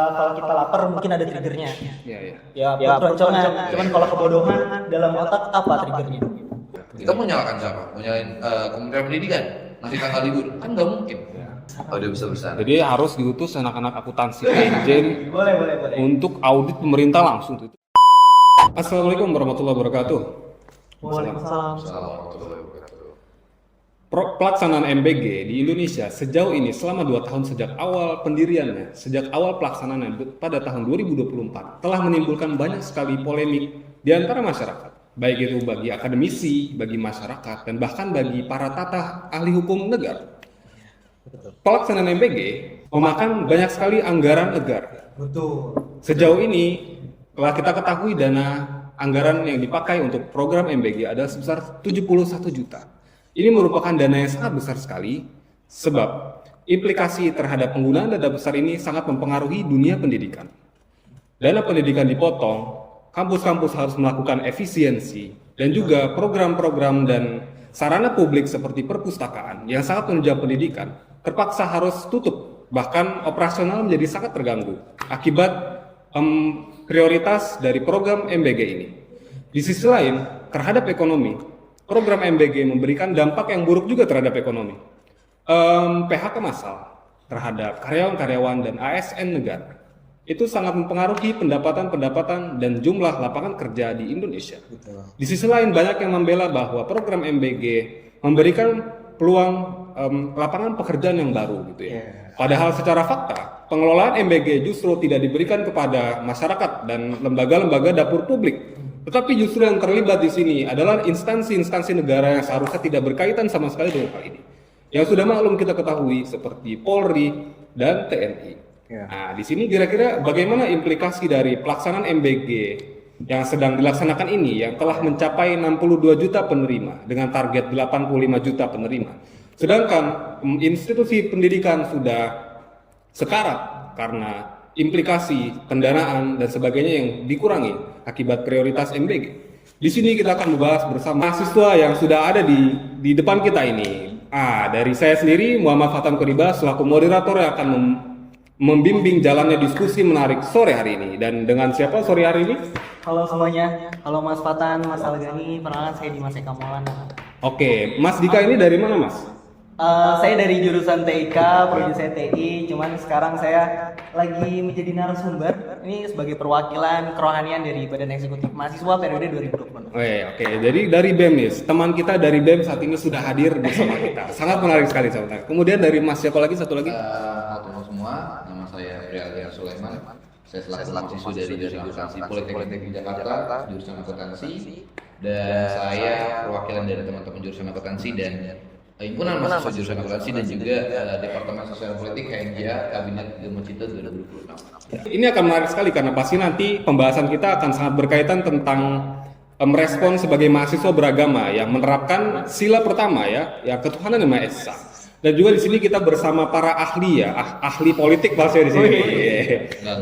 Kalau kita lapar mungkin ada triggernya. Iya, iya. Ya peroncongan. Cuman kalau kebodohan dalam otak apa triggernya? Kita mau nyalakan siapa? Mau nyalain Kementerian Pendidikan? Ngasih tanggal libur? Kan nggak mungkin. Oh, udah besar-besar. Jadi harus diutus anak-anak akuntansi Enjen Boleh. untuk audit pemerintah langsung tuh. Assalamualaikum warahmatullahi wabarakatuh. Waalaikumsalam. Assalamualaikum warahmatullahi wabarakatuh. Pelaksanaan MBG di Indonesia sejauh ini selama 2 tahun sejak awal pendiriannya, sejak awal pelaksanaannya pada tahun 2024 telah menimbulkan banyak sekali polemik di antara masyarakat, baik itu bagi akademisi, bagi masyarakat, dan bahkan bagi para tata ahli hukum negara. Pelaksanaan MBG memakan banyak sekali anggaran negara. Betul. Sejauh ini telah kita ketahui dana anggaran yang dipakai untuk program MBG adalah sebesar 71 juta. Ini merupakan dana yang sangat besar sekali, sebab implikasi terhadap penggunaan dana besar ini sangat mempengaruhi dunia pendidikan. Dana pendidikan dipotong, kampus-kampus harus melakukan efisiensi, dan juga program-program dan sarana publik seperti perpustakaan yang sangat menunjang pendidikan terpaksa harus tutup, bahkan operasional menjadi sangat terganggu akibat prioritas dari program MBG ini. Di sisi lain, terhadap ekonomi, program MBG memberikan dampak yang buruk juga terhadap ekonomi. PHK massal terhadap karyawan-karyawan dan ASN negara itu sangat mempengaruhi pendapatan dan jumlah lapangan kerja di Indonesia. Betul. Di sisi lain, banyak yang membela bahwa program MBG memberikan peluang lapangan pekerjaan yang baru gitu ya. Padahal secara fakta, pengelolaan MBG justru tidak diberikan kepada masyarakat dan lembaga-lembaga dapur publik. Tetapi justru yang terlibat di sini adalah instansi-instansi negara yang seharusnya tidak berkaitan sama sekali dengan hal ini. Yang sudah maklum kita ketahui seperti Polri dan TNI. Nah, di sini kira-kira bagaimana implikasi dari pelaksanaan MBG yang sedang dilaksanakan ini yang telah mencapai 62 juta penerima dengan target 85 juta penerima. Sedangkan institusi pendidikan sudah sekarat karena implikasi pendanaan dan sebagainya yang dikurangi akibat prioritas MBG. Di sini kita akan membahas bersama mahasiswa yang sudah ada di depan kita ini. Dari saya sendiri, Muhammad Fatan Koriba, selaku moderator yang akan membimbing jalannya diskusi menarik sore hari ini. Dan dengan siapa sore hari ini? Halo semuanya. Halo Mas Fatan, Mas Algani. Perkenalkan saya Dimas Eka Maulana. Oke, Mas Dika ini dari mana, Mas? Saya dari jurusan TIK, prodi saya TI, cuman sekarang saya lagi menjadi narasumber ini sebagai perwakilan kerohanian dari Badan Eksekutif Mahasiswa periode 2020. Oke, jadi dari BEM nih, teman kita dari BEM saat ini sudah hadir bersama kita. Sangat menarik sekali sahabat. Kemudian dari Mas siapa lagi? Satu lagi? Halo semua, nama saya Priya Sulaiman. Saya selaku mahasiswa dari jurusan akuntansi Politeknik Jakarta, jurusan akuntansi, dan saya perwakilan dari teman-teman jurusan akuntansi dan himpunan mahasiswa jurusan akuntansi dan juga Departemen Sosial Politik HMJA Kabinet Ilmu Cipta 2026. Ini akan menarik sekali karena pasti nanti pembahasan kita akan sangat berkaitan tentang merespon sebagai mahasiswa beragama yang menerapkan sila pertama yang ketuhanan yang Maha Esa. Dan juga di sini kita bersama para ahli ahli politik bahasa di sini.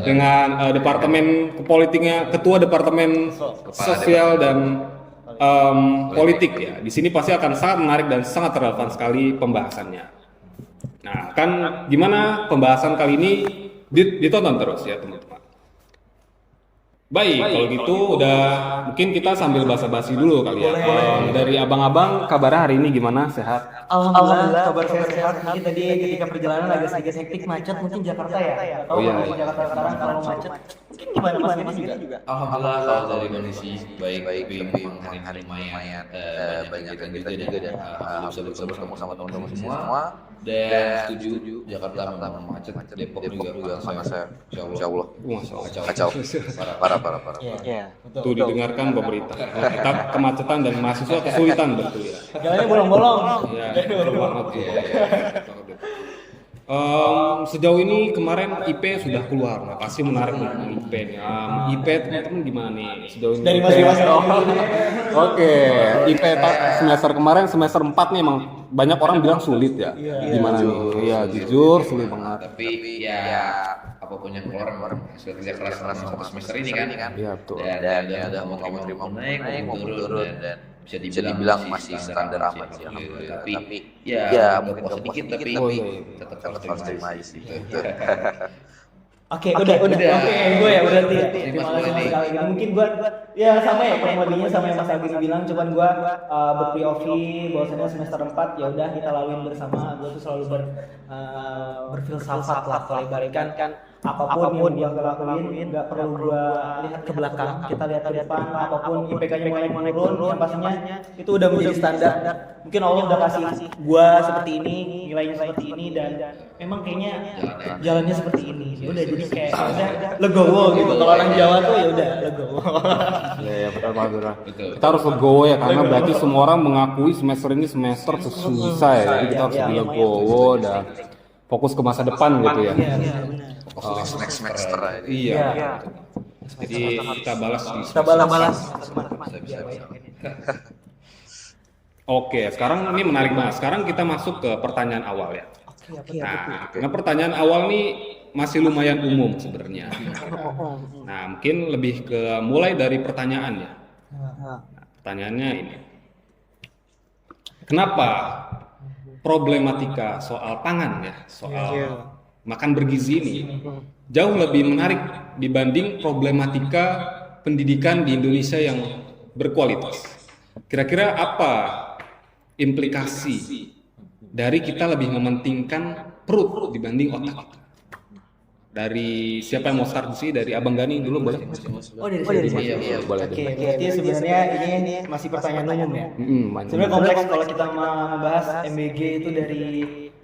Dengan Departemen Politiknya, Ketua Departemen Sosial dan politik ya. Di sini pasti akan sangat menarik dan sangat relevan sekali pembahasannya. Nah, kan gimana pembahasan kali ini ditonton terus ya teman-teman. Baik, kalau gitu udah mungkin kita sambil basa-basi dulu kali ya. Dari abang-abang kabar hari ini gimana? Sehat? Alhamdulillah, kabar saya sehat. Mungkin tadi ketika perjalanan agak sedikit hektik, macet mungkin Jakarta ya. Tahu kalau Jakarta sekarang kalau macet. Mungkin gimana Mas juga? Alhamdulillah kalau dari kondisi baik memang hari lumayan banyak yang juga dan alhamdulillah bisa bersama sama teman-teman semua. Dan setuju Jakarta memang macet, Depok juga sama saya. Insyaallah. Kacau. Parah. Iya. Tuh didengarkan pemerintah. Tetap kemacetan dan mahasiswa kesulitan betul ya. Jalannya bolong-bolong. Iya, betul banget. Sejauh ini kemarin IP sudah keluar, nah, pasti menarik nih IP nya. IP teman-teman gimana nih sejauh ini? Dari masing-masing. Oke, IP semester kemarin semester 4 nih emang banyak orang bilang sulit ya. Gimana nih? Iya, jujur sulit banget. Tapi ya apapun yang keluar sudah kerja keras satu semester ini kan. Iya, betul. Dan udah mau terima naik mau turun dan bisa dibilang masih standar aman sih. Tapi ya mungkin sedikit tapi tetap harus terima aja sih. Oke, udah. Oke, gue ya berarti ya. Ini Terima Mas kasih Boleh Mas nih. Algi. Mungkin gue ya sama ya kurang lebihnya sama yang Mas Algi bilang, cuman gue ber-POV bahwasanya semester 4 ya udah kita laluin bersama. Gue tuh selalu berfilsafat lah kalau ibaratkan kan apapun yang gue lakuin nggak perlu gue lihat ke belakang, kita lihat ke depan. Apapun IPK-nya mulai menurun, yang pastinya itu udah menjadi standar. Mungkin Allah udah kasih gue seperti ini, nilainya seperti ini, dan memang kayaknya jalannya seperti ini. Ya udah jadi kayak udah legowo gitu. Kalau orang Jawa tuh ya udah legowo. Ya betul banget. Betul. Kita harus legowo ya karena berarti semua orang mengakui semester ini semester susah ya. Jadi kita harus lebih legowo dan fokus ke masa depan gitu ya. Fokus next semester aja. Iya. Jadi kita balas di Kita balas. Oke, sekarang ini menarik banget. Sekarang kita masuk ke pertanyaan awal ya. Nah, pertanyaan awal nih masih lumayan umum sebenarnya. Nah, mungkin lebih ke mulai dari pertanyaan ya. Nah, pertanyaannya ini. Kenapa problematika soal pangan ya, soal makan bergizi ini jauh lebih menarik dibanding problematika pendidikan di Indonesia yang berkualitas? Kira-kira apa implikasi dari kita lebih mementingkan perut dibanding otak? Dari siapa yang mau start sih? Dari Abang Gani dulu boleh? Dari sini. Iya, boleh. Oke, berarti sebenarnya ini masih pertanyaan umum ya. Mantap. Sebenarnya kompleks kalau kita membahas MBG itu dari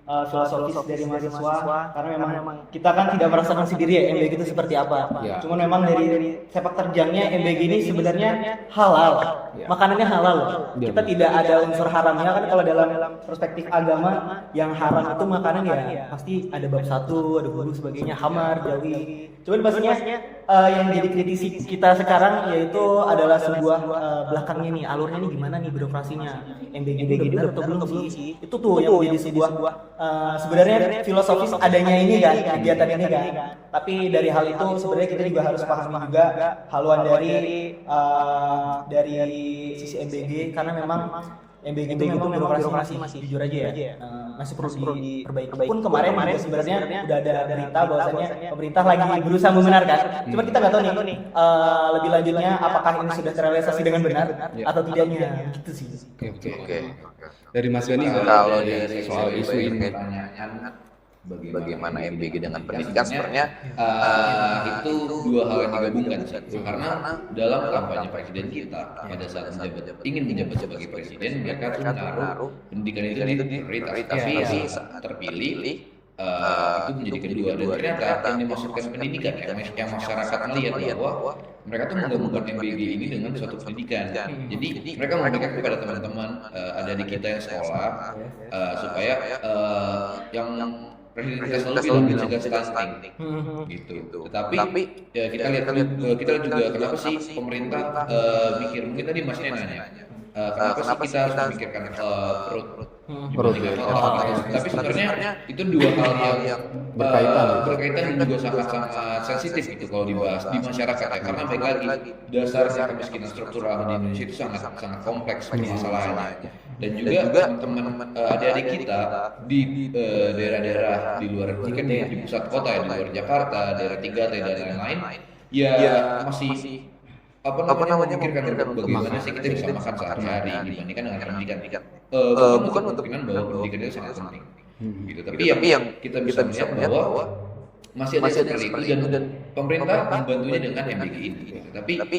filosofis dari mahasiswa, karena memang kita kan tidak merasakan sendiri ya MBG itu seperti apa. Ya. Cuman memang dari sepak terjangnya MBG ini sebenarnya halal, makanannya halal. Kita tidak ada unsur haramnya kan. Kalau dalam perspektif agama yang haram itu makanan ya pasti ada bab 1, ada bulu sebagainya, hamar, jawi. Cuman pastinya yang jadi kritisi kita sekarang yaitu adalah sebuah belakangnya nih, alurnya nih gimana nih birokrasinya. MBG ini benar atau belum sih? Itu tuh yang jadi sebuah sebenarnya filosofis adanya ini kan, kegiatan ini kan. Tapi dari hal itu sebenarnya kita juga harus pahami juga haluan dari sisi MBG, karena memang MBG itu memang birokrasi masih jujur aja ya, masih perlu diperbaiki. Pun kemarin juga sebenarnya udah ada berita bahwasannya pemerintah lagi berusaha membenarkan. Cuma kita nggak tahu nih lebih lanjutnya apakah ini sudah terrealisasi dengan benar atau tidaknya, gitu sih. Oke. Dari Mas Gani Kalau dari soal isu ini. pertanyaan bagaimana MBG dengan pendidikan sebenarnya itu dua hal yang digabungkan sih. Karena dalam kampanye presiden kita pada saat ingin menjabat sebagai presiden, mereka tuh menaruh pendidikan itu di prioritas. Tapi saat terpilih itu menjadi kedua, dan ternyata yang dimaksudkan pendidikan yang masyarakat melihat bahwa mereka tuh menggabungkan MBG ini dengan suatu pendidikan. Jadi mereka memberikan kepada teman-teman adik kita yang sekolah supaya yang Presiden kita selalu bilang mencegah stunting, gitu. Tetapi ya kita lihat juga kenapa sih pemerintah mikir, mungkin tadi Mas nanya kenapa sih kita harus memikirkan perut ya. Tapi sebenarnya itu dua hal yang berkaitan dan juga sangat sensitif gitu kalau dibahas di masyarakat ya. Karena baik lagi dasarnya kemiskinan struktural di Indonesia itu sangat kompleks masalahnya. Dan juga teman-teman adik-adik kita di daerah-daerah di luar, kan di pusat kota ya, di luar Jakarta, daerah 3T dan lain-lain, ya masih memikirkan bagaimana sih kita bisa makan sehari-hari dibandingkan dengan pendidikan. Bukan untuk kemungkinan bahwa pendidikan itu sangat penting, gitu. Tapi yang kita bisa melihat bahwa masih ada seperti itu, dan pemerintah membantunya dengan MBG ini. Gitu. Tapi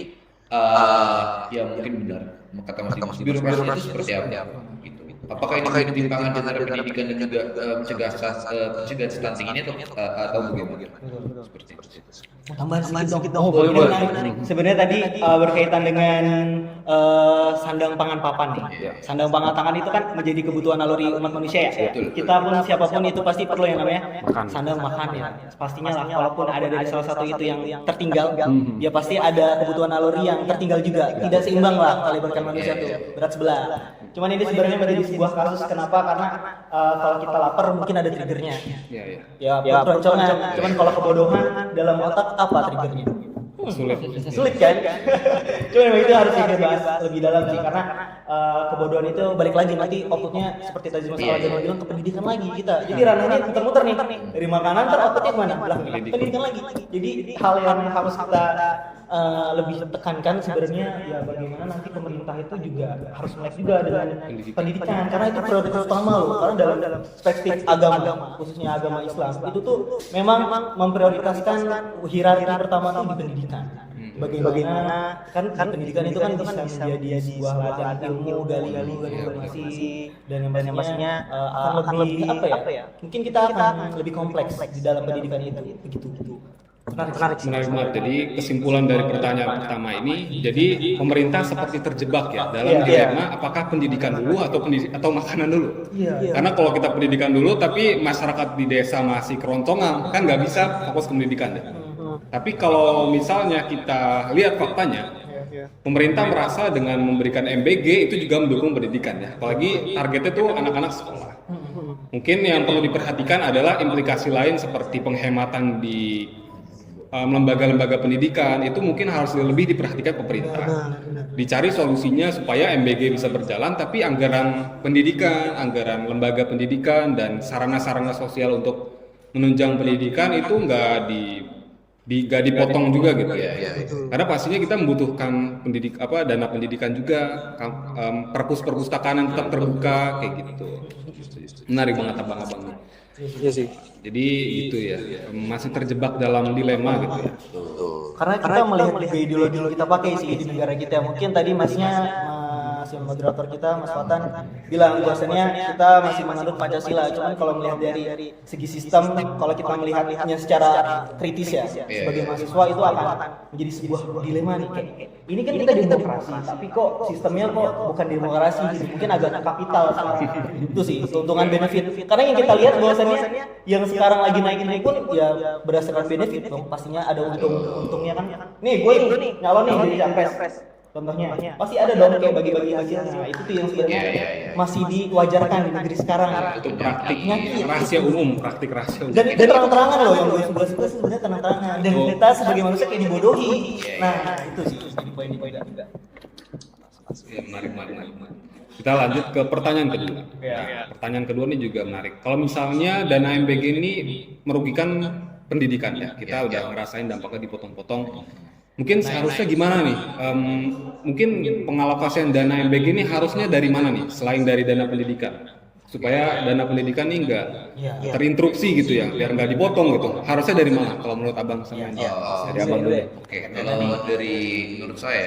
ya mungkin benar kata Mas Dimas, birokrasi itu seperti apa? Gitu. Apakah ini bertimpangan antara pendidikan dan juga mencegah stunting ini atau bagaimana? Seperti itu. Tambahan sedikit dong. Boleh. Sebenarnya tadi berkaitan dengan sandang pangan papan nih. Sandang pangan papan itu kan menjadi kebutuhan naluri umat manusia ya. Kita pun siapapun itu pasti perlu yang namanya sandang makan ya. Pastinya lah, walaupun ada dari salah satu itu yang tertinggal, ya pasti ada kebutuhan naluri yang tertinggal juga. Tidak seimbang lah kalau ibaratkan manusia tuh, berat sebelah. Cuman ini sebenarnya menjadi sebuah kasus, kenapa? Karena kalau kita lapar mungkin ada triggernya. Ya, roncongan. Cuman kalau kebodohan dalam otak apa triggernya? Sulit kan? Cuma memang itu harus kita bahas lebih dalam sih karena kebodohan itu balik lagi nanti outputnya seperti tadi Mas Aljan bilang ke pendidikan lagi kita. Jadi ranahnya muter-muter nih dari makanan outputnya kemana? Lah pendidikan lagi. Jadi hal yang harus kita lebih tekankan sebenarnya ya bagaimana nanti pemerintah itu juga harus melek juga dengan pendidikan karena itu prioritas utama loh karena dalam perspektif agama khususnya agama Islam itu tuh memang memprioritaskan hierarki pertama tuh di pendidikan. Bagaimana kan pendidikan itu kan bisa menjadi sebuah ladang ilmu gali informasi dan yang pastinya akan lebih apa ya? Mungkin kita akan lebih kompleks di dalam pendidikan itu begitu. Menarik. Menarik. Jadi kesimpulan dari pertanyaan pertama ini, jadi pemerintah seperti terjebak ya dalam dilema apakah pendidikan dulu atau makanan dulu. Karena kalau kita pendidikan dulu, tapi masyarakat di desa masih keroncongan, kan nggak bisa fokus ke pendidikan ya. Tapi kalau misalnya kita lihat faktanya, pemerintah merasa dengan memberikan MBG itu juga mendukung pendidikan ya. Apalagi targetnya tuh anak-anak sekolah. Mungkin yang perlu diperhatikan adalah implikasi lain seperti penghematan di lembaga-lembaga pendidikan itu mungkin harus lebih diperhatikan pemerintah. Dicari solusinya supaya MBG bisa berjalan, tapi anggaran pendidikan, anggaran lembaga pendidikan dan sarana-sarana sosial untuk menunjang pendidikan itu nggak dipotong juga gitu ya. Karena pastinya kita membutuhkan dana pendidikan juga, perpus perpustakaan yang tetap terbuka kayak gitu. Menarik banget abang-abang. Iya sih. Jadi gitu ya, masih terjebak dalam dilema gitu ya. Karena kita melihat juga ideologi yang kita pakai sih di negara kita. Mungkin tadi masnya moderator kita Mas Fatan bilang bahwasannya kita masih menganut Pancasila. Cuman kalau melihat dari segi sistem, kalau kita melihatnya secara kritis ya, sebagai mahasiswa itu akan menjadi sebuah dilema nih. Kayak, ini kan kita demokrasi, tapi kok sistemnya kok bukan demokrasi gitu. Mungkin agak kapital sekarang. Itu sih keuntungan benefit. Karena yang kita lihat bahwasannya yang sekarang lagi naik pun ya berdasarkan benefit dong. Pastinya ada untungnya kan. Nih gue nih nyalon nih jadi capres. Contohnya pasti ada dong kayak bagi-bagi hasilnya. Nah, itu tuh yang sebenarnya masih diwajarkan di negeri sekarang. Itu praktiknya rahasia umum. Dan itu terang-terangan loh yang gue suka sebenarnya terang-terangan. Dan kita sebagai manusia kayak dibodohi. Nah itu sih jadi poin-poin juga. Ya, menarik. Kita lanjut ke pertanyaan kedua. Pertanyaan kedua ini juga menarik. Kalau misalnya dana MBG ini merugikan pendidikan ya, kita udah ngerasain dampaknya dipotong-potong. Mungkin seharusnya gimana nih? Mungkin pengalokasian dana MBG ini harusnya dari mana nih? Selain dari dana pendidikan, supaya dana pendidikan ini nggak terinterupsi gitu ya, biar nggak dipotong gitu. Harusnya dari mana? Kalau menurut abang sama ini? Dari abang dulu. Oke, kalau dari menurut saya,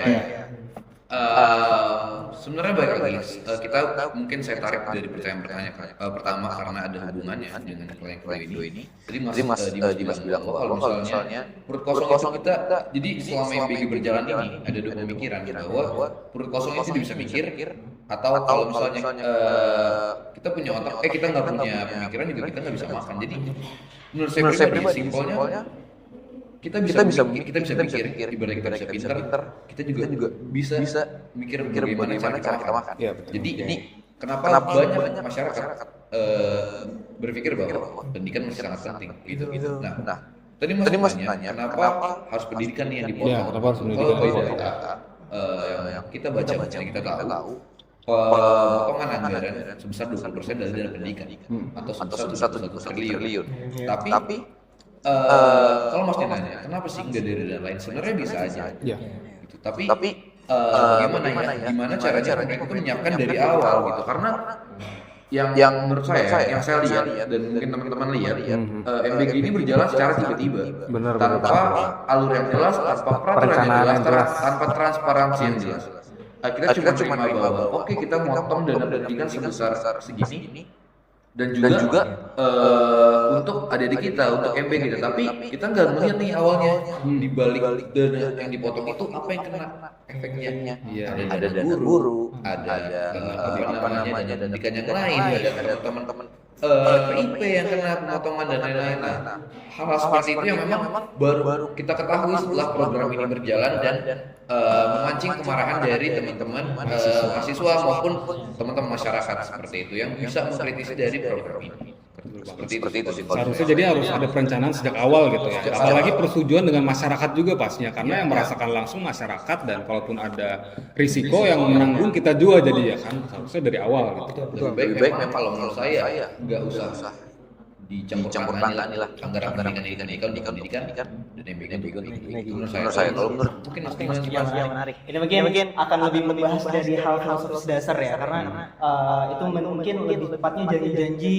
sebenarnya baik lagi. Kita mungkin saya tarik dari pertanyaan pertama karena ada hubungannya dengan klien ini. Jadi Mas Dimas bilang bahwa kalau misalnya perut kosong kita, jadi selama MBG berjalan ini ada dua pemikiran bahwa perut kosong itu bisa mikir atau kalau misalnya kita punya otak, kita nggak punya pemikiran juga kita nggak bisa makan. Jadi menurut saya pribadi simpelnya kita bisa mikir, ibaratnya kita bisa pintar, kita juga bisa mikir bagaimana cara kita makan. Jadi ini kenapa banyak masyarakat berpikir bahwa pendidikan masih sangat penting gitu. Nah, tadi Mas tanya kenapa harus pendidikan nih yang dipotong? Kenapa harus pendidikan Kalau dari data yang kita baca yang kita tahu, potongan anggaran sebesar 20% dari dana pendidikan atau sebesar 1 triliun. Tapi kalau Mas nanya, kenapa sih nggak dari dana lain? Sebenarnya bisa aja. Gitu. Tapi gimana caranya mereka itu menyiapkan dari awal gitu? Karena yang menurut saya, yang saya lihat dan mungkin teman-teman lihat, MBG ini berjalan secara tiba-tiba, tanpa alur yang jelas, tanpa peraturan yang jelas, tanpa transparansi yang jelas. Kita cuma bahwa kita motong dana pendidikan sebesar segini. Dan juga untuk adik-adik kita, untuk MBG kita, tapi kita nggak melihat nih awalnya di balik dana yang dipotong itu apa yang kena efeknya. Ada dana guru, ada dana pendidikan yang lain, ada teman-teman PIP yang kena pemotongan dan lain-lain. Hal-hal seperti itu yang memang baru kita ketahui setelah program ini berjalan dan memancing kemarahan dari teman-teman mahasiswa maupun teman-teman masyarakat seperti itu yang bisa mengkritisi dari program ini. Seperti itu sih kalau Seharusnya jadi harus ada perencanaan sejak awal gitu ya. Apalagi persetujuan dengan masyarakat juga pastinya, karena yang merasakan langsung masyarakat, dan kalaupun ada risiko yang menanggung kita juga jadi ya kan. Seharusnya dari awal gitu. lebih baik memang kalau menurut saya nggak usah dicampur tangan lah anggaran pendidikan di pendidikan dan MBG menurut saya kalau menurut mungkin yang menarik. Ini mungkin akan lebih membahas dari hal filosofis dasar ya, karena itu mungkin lebih tepatnya janji-janji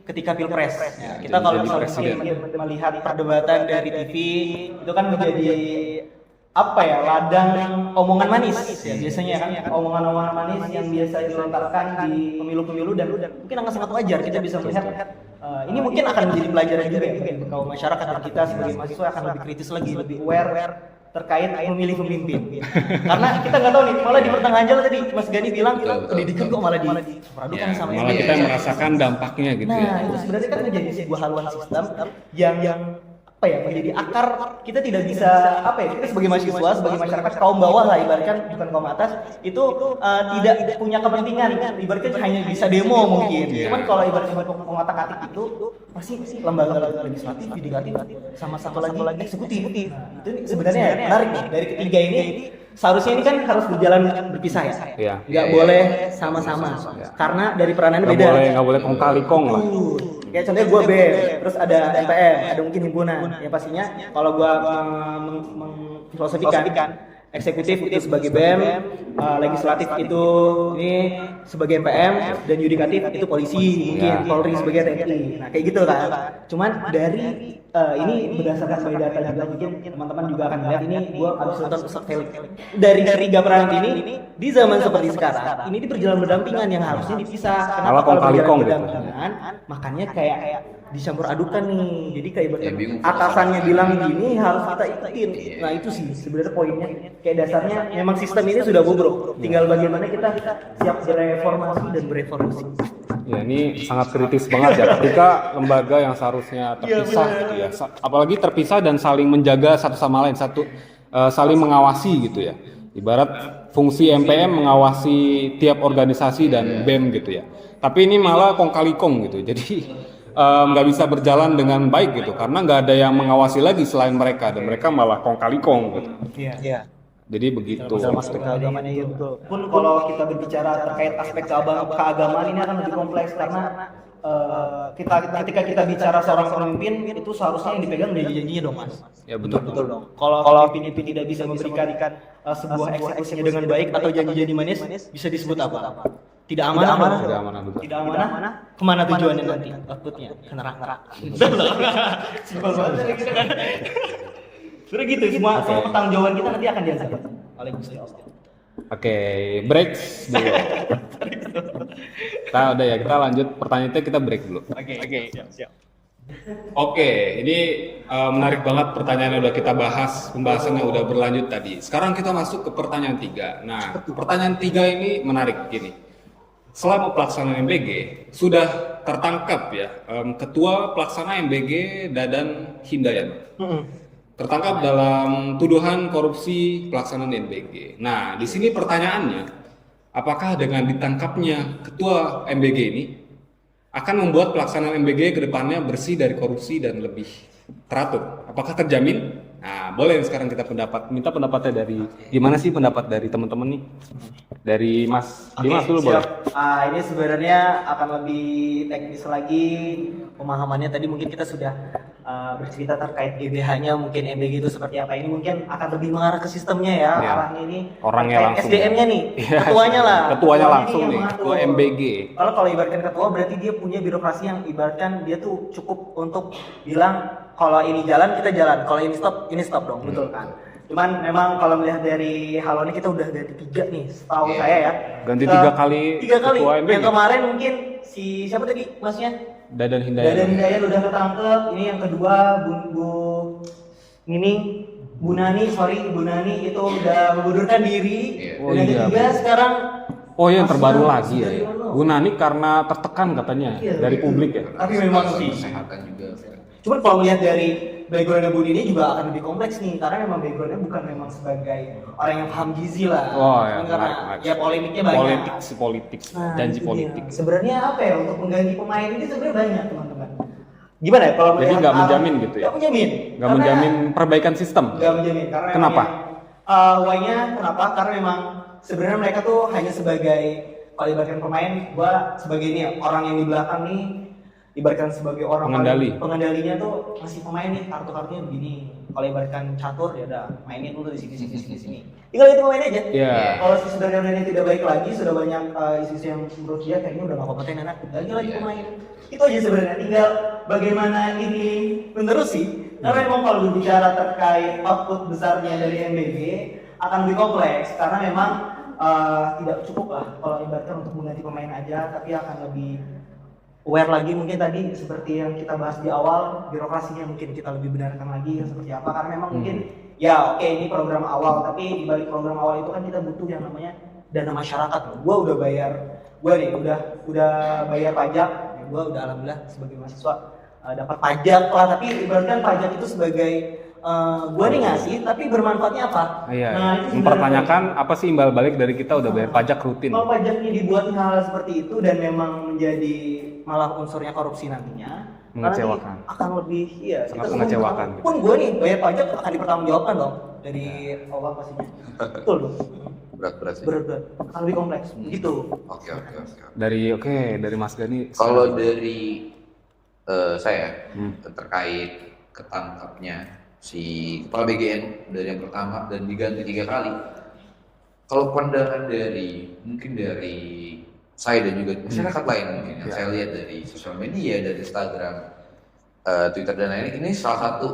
ketika pilpres. Ya, kita kalau misalnya melihat perdebatan dari TV itu kan menjadi apa ya, ladang omongan manis ya biasanya kan, omongan-omongan manis yang biasa dilontarkan di pemilu-pemilu, dan mungkin akan sangat wajar kita bisa melihat ini mungkin akan menjadi pelajaran juga ya bagi kaum masyarakat, dan kita sebagai mahasiswa akan lebih kritis lagi, lebih aware terkait memilih pemimpin. Karena kita nggak tahu nih, malah di pertengahan jalan tadi Mas Gani bilang pendidikan kok malah diperadu-adukan sama Malah kita yang merasakan dampaknya gitu ya. Nah, itu sebenarnya kan menjadi sebuah haluan sistem yang apa ya, menjadi akar. Kita tidak bisa apa ya, kita sebagai mahasiswa, sebagai masyarakat kaum bawah lah ibaratkan, bukan kaum atas, itu tidak punya kepentingan, ibaratnya hanya bisa demo mungkin. Cuman kalau ibaratnya mengotak-atik itu pasti lembaga legislatif, yudikatif, sama satu lagi eksekutif. Nah, itu sebenarnya menarik nih, dari ketiga ini seharusnya ini kan harus berjalan berpisah ya. Iya. Nggak boleh sama-sama. Karena dari peranannya beda. Nggak boleh kong kali kong lah. Kayak contohnya gue BEM, terus ada MPM, ada mungkin himpunan. Ya pastinya kalau gue mengfilosofikan, eksekutif itu sebagai BEM, legislatif itu ini sebagai MPM, dan yudikatif itu polisi, mungkin Polri sebagai TNI. Nah kayak gitu kan. Cuman dari ini berdasarkan biodata juga, mungkin teman-teman juga akan melihat ini, gue habis nonton Ustaz Felix. Dari tiga peran ini di zaman seperti sekarang ini berjalan berdampingan, yang harusnya dipisah. Kenapa kalau berjalan berdampingan? Makanya kayak dicampur adukan nih, jadi kayak atasannya bilang gini harus kita ikutin. Nah itu sih sebenarnya poinnya, kayak dasarnya memang sistem ini sudah bobrok, tinggal bagaimana kita siap bereformasi dan berevolusi. Ya ini sangat kritis banget ya ketika lembaga yang seharusnya terpisah gitu ya, apalagi terpisah dan saling menjaga satu sama lain, saling mengawasi gitu ya. Ibarat fungsi MPM mengawasi tiap organisasi dan BEM gitu ya. Tapi ini malah kong kali kong gitu. Jadi nggak bisa berjalan dengan baik gitu, karena nggak ada yang mengawasi lagi selain mereka, dan mereka malah kong kali kong gitu. Iya. Jadi begitu. Dalam aspek keagamaan ya betul. Pun kalau kita berbicara terkait aspek keagamaan ini akan lebih kompleks, karena ketika kita bicara seorang pemimpin itu seharusnya yang dipegang janji-janjinya dong Mas. Ya betul dong. Kalau pemimpin tidak bisa memberikan sebuah eksekusinya dengan baik atau janji-janji manis, bisa disebut apa? Tidak amanah. Tidak amanah. Kemana tujuannya nanti? Outputnya ke neraka. Simpel banget gitu kan. Sudah gitu, semua pertanggungjawaban kita nanti akan dihasilkan oleh Gusti Allah. Oke, break dulu. Kita lanjut pertanyaannya, kita break dulu. Oke, siap. Oke, ini menarik banget pertanyaan yang udah kita bahas, pembahasannya udah berlanjut tadi. Sekarang kita masuk ke pertanyaan 3. Nah, pertanyaan 3 ini menarik gini. Selama pelaksanaan MBG sudah tertangkap ya Ketua Pelaksana MBG Dadan Hindayat. Tertangkap dalam tuduhan korupsi pelaksanaan MBG. Nah, di sini pertanyaannya, apakah dengan ditangkapnya Ketua MBG ini akan membuat pelaksanaan MBG ke depannya bersih dari korupsi dan lebih teratur? Apakah terjamin? Nah, boleh sekarang kita minta pendapatnya dari, gimana sih pendapat dari teman-teman nih? Dari Mas Dimas dulu boleh? Ini sebenarnya akan lebih teknis lagi pemahamannya. Tadi mungkin kita sudah bercerita terkait GBH-nya, mungkin MBG itu seperti apa. Ini mungkin akan lebih mengarah ke sistemnya ya. Arahnya ini orangnya langsung, SDM-nya nih, ketuanya lah. Ketuanya langsung nih, ketua MBG. Kalau ibaratkan ketua berarti dia punya birokrasi yang ibaratkan dia tuh cukup untuk bilang kalau ini jalan kita jalan, kalau ini stop dong, betul kan? Cuman memang kalau melihat dari hal ini kita udah ganti 3 nih, setahu saya ya. Ganti 3 kali. Ketua MBG. Yang kemarin mungkin siapa tadi masnya? Dadan Hindayat udah ketangkep. Ini yang kedua Bu Nani itu udah mengundurkan diri. Dan yang ketiga sekarang yang terbaru lagi ya. Bu Nani karena tertekan katanya dari publik ya. Tapi memang sih kesehatan juga. Cuman kalau melihat dari background Bu Nini juga akan lebih kompleks nih, karena memang backgroundnya bukan memang sebagai orang yang paham gizi lah. Karena ya polemiknya banyak. Politik, janji politik. Sebenarnya apa ya, untuk mengganti pemain ini sebenarnya banyak teman-teman. gimana ya kalau Jadi melihat nggak menjamin gitu ya? Nggak menjamin. Nggak menjamin perbaikan sistem. Nggak menjamin karena Kenapa? Why-nya kenapa? Karena memang sebenarnya mereka tuh hanya sebagai, kalau ibaratkan pemain, gua sebagai ini ya, orang yang di belakang nih, ibaratkan sebagai orang pengendalinya tuh masih pemain nih, kartu-kartunya begini. Kalau ibaratkan catur ya udah mainin dulu di sini. Tinggal itu pemain aja. Kalau si saudaranya tidak baik lagi, sudah banyak isu-isu yang menurut dia kayaknya udah nggak kompeten anak, lagi pemain. Itu aja sebenarnya, tinggal bagaimana ini menerusi. Karena memang kalau berbicara terkait output besarnya dari MBG akan lebih kompleks karena memang tidak cukup lah kalau ibaratkan untuk mengganti pemain aja, tapi akan lebih aware lagi mungkin tadi seperti yang kita bahas di awal, birokrasinya mungkin kita lebih benarkan lagi seperti apa, karena memang mungkin ya oke, ini program awal, tapi di balik program awal itu kan kita butuh yang namanya dana masyarakat loh. Gua udah bayar, udah bayar pajak, ya gua udah alhamdulillah sebagai mahasiswa dapat pajak lah, tapi ibaratkan pajak itu sebagai gua nih ngasih, tapi bermanfaatnya apa? Nah, itu mempertanyakan apa sih imbal balik dari kita udah bayar pajak rutin. Kalau pajaknya dibuat hal seperti itu dan memang menjadi malah unsurnya korupsi nantinya, mengecewakan. Akan lebih sangat mengecewakan. Pun gue nih bayar pajak akan dipertanggungjawabkan dong dari Allah pastinya. Betul dong. Berat sih. Berat. Akan lebih kompleks. Gitu. Oke. Dari Mas Gani. Kalau dari saya terkait ketangkapnya si kepala BGN dari yang pertama dan diganti 3 kali. Kalau pandangan mungkin dari saya dan juga masyarakat lain mungkin yang saya lihat dari sosial media, dari Instagram, Twitter dan lain-lain, ini salah satu,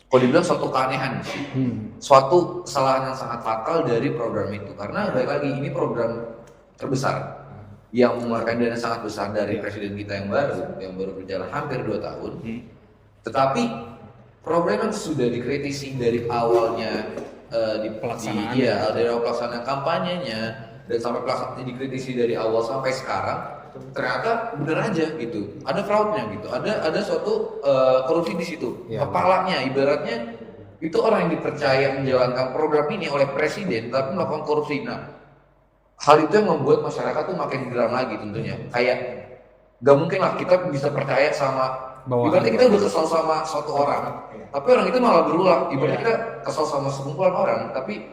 kalau dibilang suatu keanehan sih, suatu kesalahan yang sangat fatal dari program itu, karena balik lagi ini program terbesar yang mengeluarkan dana sangat besar dari presiden kita yang baru berjalan hampir 2 tahun, tetapi program yang sudah dikritisi dari awalnya dari awal pelaksanaan kampanyenya dan sampai pelaksanaan dikritisi dari awal sampai sekarang, ternyata bener aja gitu, ada fraudnya gitu, ada suatu korupsi di situ. Kepalanya ibaratnya itu orang yang dipercaya menjalankan program ini oleh presiden tapi melakukan korupsi. Nah, hal itu yang membuat masyarakat tuh makin geram lagi tentunya. Kayak gak mungkin lah kita bisa percaya sama, ibaratnya kita udah kesal sama suatu orang, tapi orang itu malah berulang. Ibaratnya kita kesal sama sekumpulan orang, tapi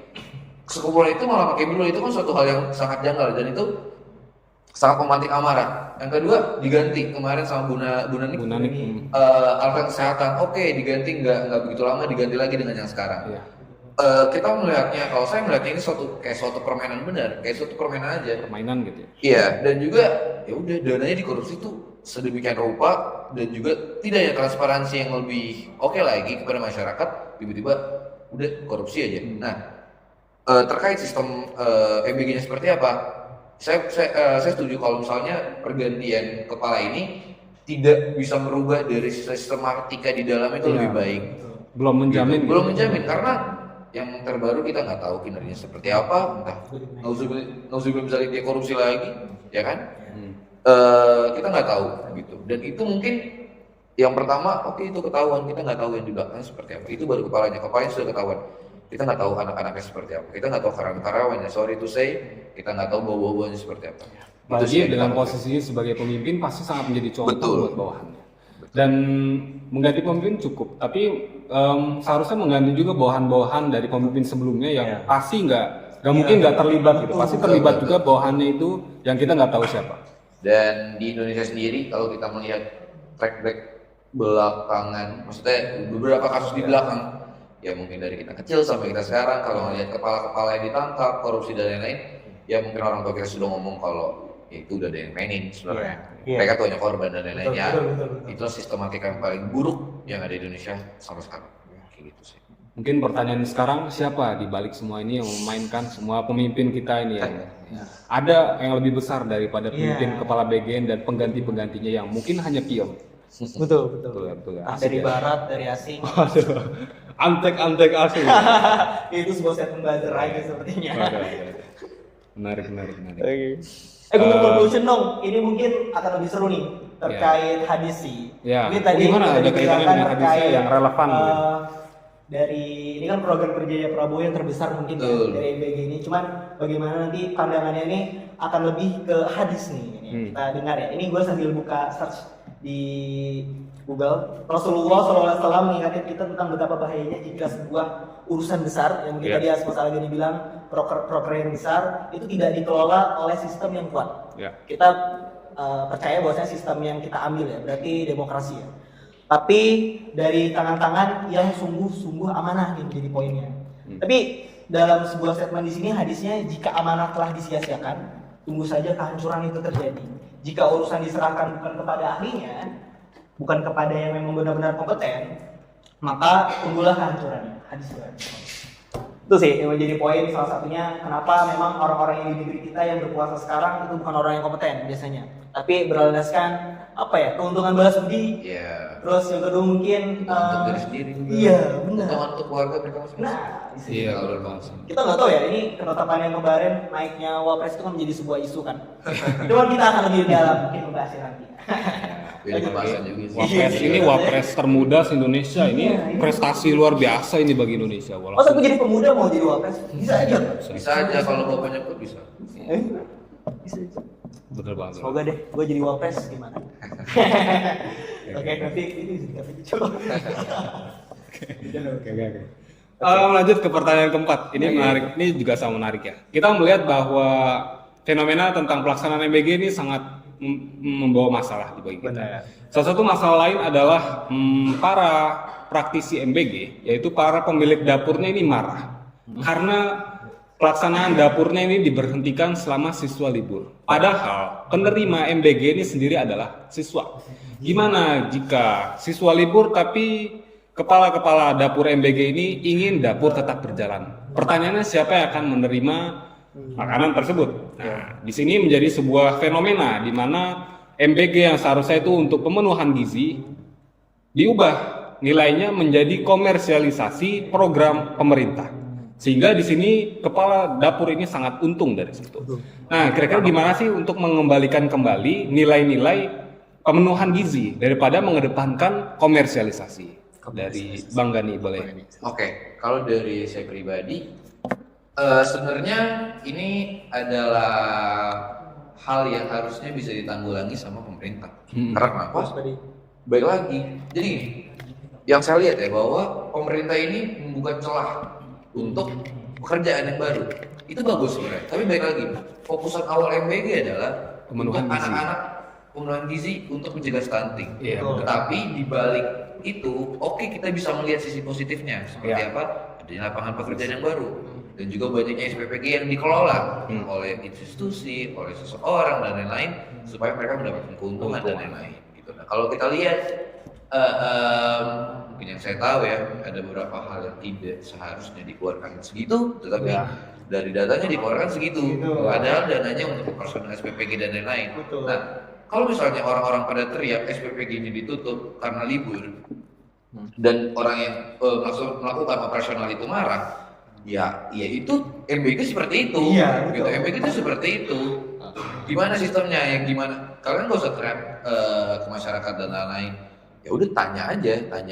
sekumpulan itu malah pakai berulang. Itu kan suatu hal yang sangat janggal dan itu sangat memantik amarah. Yang kedua, diganti kemarin sama Bu Nani. Alat kesehatan, oke, diganti nggak begitu lama, diganti lagi dengan yang sekarang. Kita melihatnya, kalau saya melihatnya ini suatu permainan benar, kayak suatu permainan aja. Permainan gitu ya. Iya, dan juga ya udah dananya dikorupsi tuh sedemikian rupa dan juga tidak ada transparansi yang lebih oke lagi kepada masyarakat. Tiba-tiba udah korupsi aja. Nah, terkait sistem MBG-nya seperti apa? Saya setuju kalau misalnya pergantian kepala ini tidak bisa merubah dari sistematika di dalam itu lebih baik. Belum menjamin. Belum menjamin karena yang terbaru kita nggak tahu kinerjanya seperti apa, entah nauzubillah bisa dia korupsi lagi, ya kan? Kita nggak tahu gitu. Dan itu mungkin yang pertama, oke, itu ketahuan, kita nggak tahu yang di belakangnya seperti apa. Itu baru kepalanya sudah ketahuan. Kita nggak tahu anak-anaknya seperti apa. Kita nggak tahu karyawannya, sorry to say, kita nggak tahu bawa-bawanya seperti apa. Bagi dengan posisinya sebagai pemimpin pasti sangat menjadi contoh buat bawahannya. Dan mengganti pemimpin cukup, tapi seharusnya mengganti juga bawahan-bawahan dari pemimpin sebelumnya yang pasti nggak mungkin nggak terlibat gitu. Pasti terlibat juga bawahannya itu yang kita nggak tahu siapa. Dan di Indonesia sendiri kalau kita melihat track back belakangan, maksudnya beberapa kasus di belakang, ya mungkin dari kita kecil sampai kita sekarang, kalau melihat kepala-kepala yang ditangkap, korupsi dan lain-lain, ya mungkin orang tua kita sudah ngomong kalau itu udah ada yang mainin sebenarnya. Mereka tuh hanya korban dan lain-lainnya. Itulah sistematika yang paling buruk yang ada di Indonesia sampai sekarang. Kayak gitu sih. Mungkin pertanyaan sekarang, siapa di balik semua ini yang memainkan semua pemimpin kita ini ya? Ada yang lebih besar daripada pemimpin kepala BGN dan pengganti-penggantinya yang mungkin hanya pion. Betul. Dari barat, dari asing. Antek asing. Itu sebuah statement buzzer aja sepertinya. Menarik. Good conclusion dong. Ini mungkin akan lebih seru nih terkait hadis sih. Ini tadi gimana ada kaitannya dengan hadisnya yang relevan? Dari ini kan program kerjanya Prabowo yang terbesar mungkin dari MBG ini. Cuman bagaimana nanti pandangannya ini akan lebih ke hadis nih. Kita dengar ya. Ini gue sambil buka search di Google, Rasulullah SAW mengingatkan kita tentang betapa bahayanya jika sebuah urusan besar yang mungkin tadi Mas Algani bilang proker yang besar itu tidak dikelola oleh sistem yang kuat. Kita percaya bahwasanya sistem yang kita ambil ya berarti demokrasi ya. Tapi dari tangan-tangan yang sungguh-sungguh amanah nih menjadi poinnya. Tapi dalam sebuah statement di sini hadisnya jika amanah telah disia-siakan, tunggu saja kehancuran itu terjadi. Jika urusan diserahkan bukan kepada ahlinya, bukan kepada yang memang benar-benar kompeten, maka tunggulah kehancurannya. Hadis itu sih yang menjadi poin salah satunya kenapa memang orang-orang yang di negeri kita yang berkuasa sekarang itu bukan orang yang kompeten biasanya, tapi berlandaskan apa ya, keuntungan balas budi. Terus yang kedua mungkin untuk diri sendiri juga. Iya, benar. Untuk keluarga mereka masing-masing. Nah, Iya, kita nggak tahu ya ini ketetapan yang kemarin naiknya Wapres itu kan menjadi sebuah isu kan. Cuman kita akan lebih dalam mungkin membahasnya nanti. Beda pembahasan juga sih. Wapres ini wapres termuda se-Indonesia, ini prestasi luar biasa ini bagi Indonesia. Masa gue jadi pemuda mau jadi Wapres? Bisa aja. Bisa aja kalau bapaknya pun bisa. Bisa aja. Bener banget. Semoga deh gue jadi Wapres gimana. Oke, Kevin itu coba. Oke. Lanjut ke pertanyaan keempat. Ini menarik, ini juga sama menarik ya. Kita melihat bahwa fenomena tentang pelaksanaan MBG ini sangat membawa masalah bagi kita. Salah satu masalah lain adalah para praktisi MBG, yaitu para pemilik dapurnya ini marah karena pelaksanaan dapurnya ini diberhentikan selama siswa libur. Padahal penerima MBG ini sendiri adalah siswa. Gimana jika siswa libur tapi kepala-kepala dapur MBG ini ingin dapur tetap berjalan? Pertanyaannya siapa yang akan menerima makanan tersebut? Nah, di sini menjadi sebuah fenomena di mana MBG yang seharusnya itu untuk pemenuhan gizi diubah nilainya menjadi komersialisasi program pemerintah. Sehingga di sini kepala dapur ini sangat untung dari situ. Nah, kira-kira gimana sih untuk mengembalikan kembali nilai-nilai pemenuhan gizi daripada mengedepankan komersialisasi? Dari Bang Gani boleh. Oke, kalau dari saya pribadi, sebenarnya ini adalah hal yang harusnya bisa ditanggulangi sama pemerintah. Karena kenapa? Baik lagi. Jadi gini, yang saya lihat ya bahwa pemerintah ini membuka celah untuk pekerjaan yang baru. Itu bagus sebenarnya. Tapi baik lagi, fokusan awal MBG adalah pemenuhan gizi. Anak-anak pemenuhan gizi untuk mencegah stunting. Tetapi di balik itu, oke, kita bisa melihat sisi positifnya seperti apa? Adanya lapangan pekerjaan yang baru dan juga banyaknya SPPG yang dikelola oleh institusi, oleh seseorang dan lain-lain supaya mereka mendapatkan keuntungan dan lain-lain. Gitu. Nah, kalau kita lihat, mungkin yang saya tahu ya, ada beberapa hal yang tidak seharusnya dikeluarkan segitu, tetapi dari datanya dikeluarkan segitu. Padahal dananya untuk operasional SPPG dan lain-lain. Nah, kalau misalnya orang-orang pada teriak SPPG ini ditutup karena libur dan orang yang melakukan operasional itu marah, ya itu MBG seperti itu. Gitu. MBG itu seperti itu. Gimana sistemnya? Yang gimana? Kalian nggak usah teriak ke masyarakat dan lain-lain. Ya udah tanya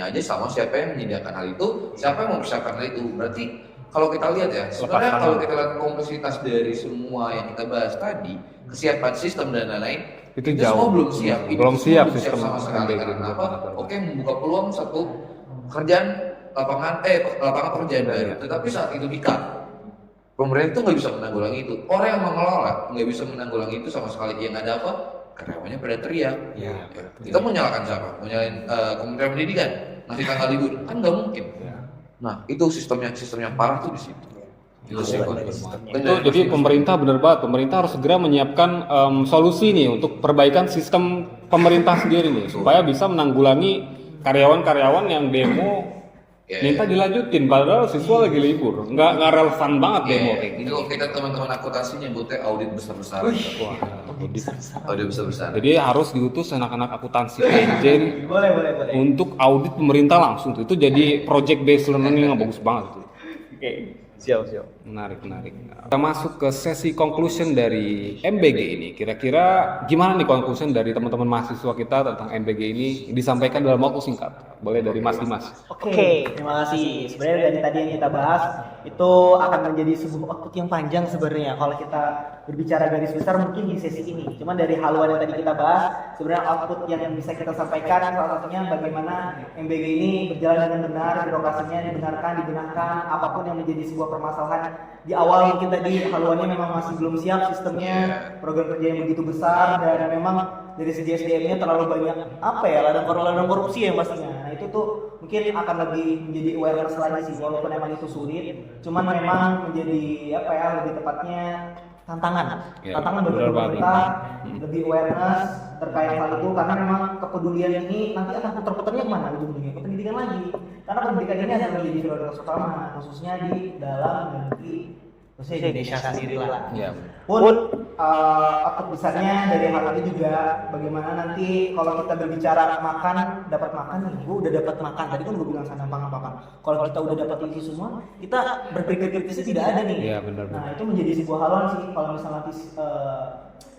aja sama siapa yang menyediakan hal itu, siapa yang mempersiapkan hal itu. Berarti kalau kita lihat ya, sebenarnya kalau kita lihat kompleksitas dari semua yang kita bahas tadi, kesiapan sistem dan lain-lain, itu semua belum siap. Belum siap sistem sama sekali. Karena apa? Oke, membuka peluang satu pekerjaan lapangan pekerjaan baru. Tetapi saat itu di-cut, pemerintah itu nggak bisa menanggulangi itu. Orang yang mengelola nggak bisa menanggulangi itu sama sekali. Yang ada apa? Karyawannya pada teriak. Kita mau nyalakan siapa? Mau nyalain Kementerian Pendidikan? Ngasih tanggal libur? Kan nggak mungkin. Nah, itu sistemnya parah tuh di situ. Itu jadi pemerintah benar banget, pemerintah harus segera menyiapkan solusi nih untuk perbaikan sistem pemerintah sendiri nih supaya bisa menanggulangi karyawan-karyawan yang demo minta dilanjutin padahal siswa lagi libur, nggak relevan banget demo kayak gitu. Itu kita teman-teman akuntansi nyebutnya audit besar-besaran. Audit besar-besaran. Jadi harus diutus anak-anak akuntansi agent untuk audit pemerintah langsung tuh. Itu jadi project based learning yang bagus banget tuh. Oke. Siap. Menarik. Kita masuk ke sesi conclusion dari MBG ini. Kira-kira gimana nih conclusion dari teman-teman mahasiswa kita tentang MBG ini disampaikan dalam waktu singkat? Boleh dari Mas Dimas. Oke, terima kasih. Sebenarnya dari tadi yang kita bahas itu akan menjadi sebuah output yang panjang sebenarnya kalau kita berbicara garis besar mungkin di sesi ini. Cuman dari haluan yang tadi kita bahas, sebenarnya output yang bisa kita sampaikan salah satunya bagaimana MBG ini berjalan dengan benar, birokrasinya dibenarkan, apapun yang menjadi sebuah permasalahan di awal mungkin tadi haluannya memang masih belum siap sistemnya, program kerja yang begitu besar dan memang dari segi SDM-nya terlalu banyak ladang korupsi ya pastinya. Nah itu tuh mungkin akan lebih menjadi awareness lagi sih walaupun memang itu sulit, cuman memang menjadi lebih tepatnya tantangan bagi pemerintah lebih awareness terkait hal itu karena memang kepedulian ini nanti akan putar-putarnya kemana ujung-ujungnya ke pendidikan lagi karena pendidikan ini adalah menjadi prioritas utama khususnya di dalam negeri khususnya di Indonesia sendiri lah. Pun output besarnya dari hal ini juga bagaimana nanti kalau kita berbicara dapat makan nih, gue udah dapat makan tadi kan gue bilang sana apa kalau kita udah dapat itu semua kita berpikir kritisnya tidak ada nih. Benar. Nah itu menjadi sebuah haluan sih kalau misalnya nanti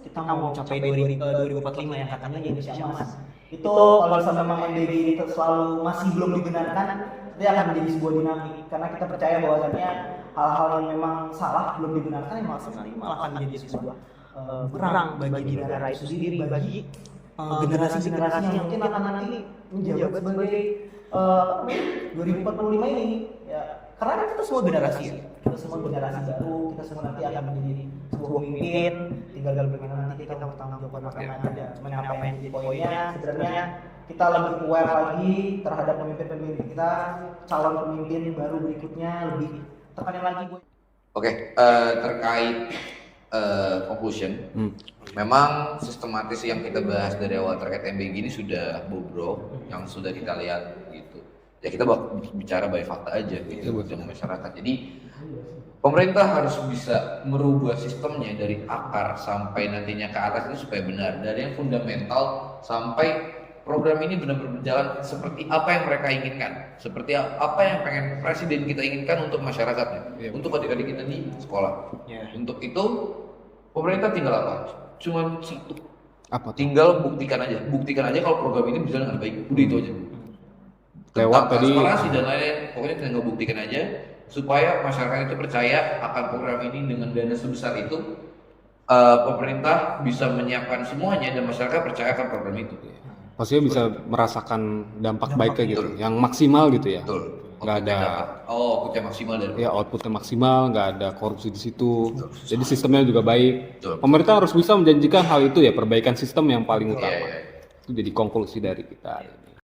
kita mau capai 2045 yang katanya Indonesia emas itu kalau misalnya memang MBG ini selalu masih belum dibenarkan itu akan menjadi sebuah dinamik karena kita percaya bahwasannya hal-hal yang memang salah belum dibenarkan yang malah akan menjadi sebuah perang bagi negara itu sendiri bagi generasi-generasi yang mungkin akan nanti menjabat sebagai 2045 ini ya karena kita semua generasi ya kita semua generasi baru kita semua nanti akan menjadi sebuah pemimpin tinggal bagaimana nanti kita bertanggung jawab apa yang ada cuman apa yang jadi poinnya sebenarnya kita lebih aware lagi terhadap pemimpin-pemimpin kita calon pemimpin baru berikutnya lebih tekanin lagi gue. Oke, terkait conclusion, memang sistematis yang kita bahas dari awal terkait MBG ini sudah bobrok, yang sudah kita lihat gitu. Ya kita bicara by fakta aja gitu dengan masyarakat. Jadi pemerintah harus bisa merubah sistemnya dari akar sampai nantinya ke atas itu supaya benar, dari yang fundamental sampai program ini benar-benar berjalan seperti apa yang mereka inginkan, seperti apa yang pengen presiden kita inginkan untuk masyarakatnya, untuk adik-adik kita di sekolah. Untuk itu pemerintah tinggal apa? Cuma satu. Apa? Tinggal buktikan aja kalau program ini berjalan dengan baik. Udah itu aja. Lewat tadi transparansi dan lain-lain, pokoknya tinggal buktikan aja supaya masyarakat itu percaya akan program ini dengan dana sebesar itu. Pemerintah bisa menyiapkan semuanya dan masyarakat percaya akan program itu. Pastinya bisa merasakan dampak baiknya gitu, yang maksimal gitu ya. Betul. Nggak ada outputnya maksimal dari outputnya maksimal, nggak ada korupsi di situ. Betul. Jadi sistemnya juga baik. Betul. Pemerintah harus bisa menjanjikan hal itu ya, perbaikan sistem yang paling utama. Itu jadi konklusi dari kita.